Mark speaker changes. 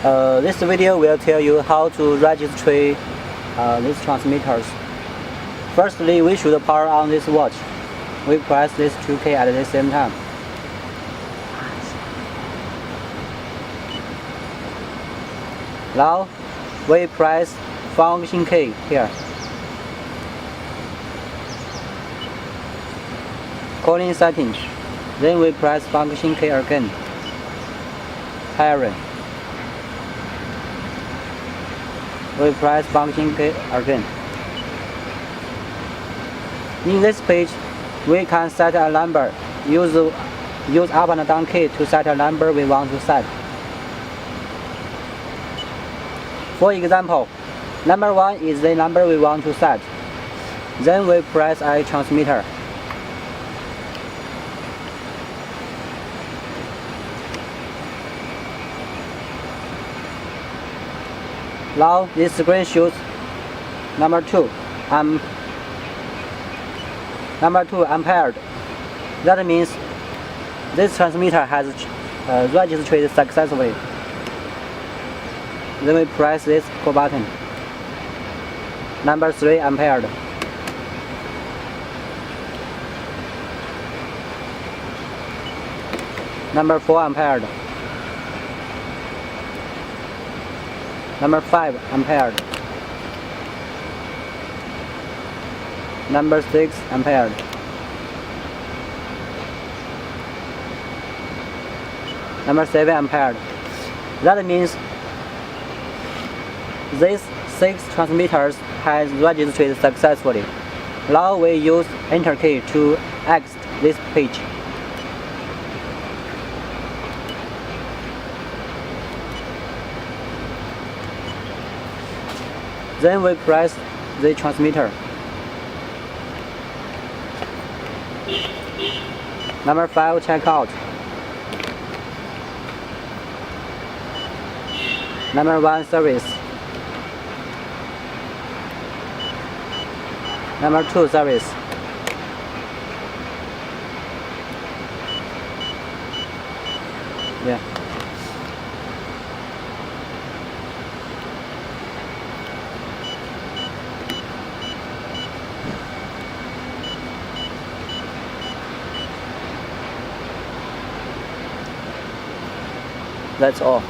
Speaker 1: This video will tell you how to register these transmitters. Firstly, we should power on this watch. We press this 2K at the same time. Now we press function key here. Calling settings. Then we press function key again. Pairing. We press function key again. In this page, we can set a number. Use up and down key to set a number we want to set. For example, number 1 is the number we want to set. Then we press a transmitter. Now this screen shows number 2 ampered. That means this transmitter has registered successfully. Then we press this call button. Number 3 ampered. Number 4 ampered. Number 5 ampered. Number 6 ampered. Number 7 ampered. That means these 6 transmitters has registered successfully. Now we use Enter key to exit this page. Then we press the transmitter. Number 5 check out. Number 1 service. Number 2 service. Yeah. That's all.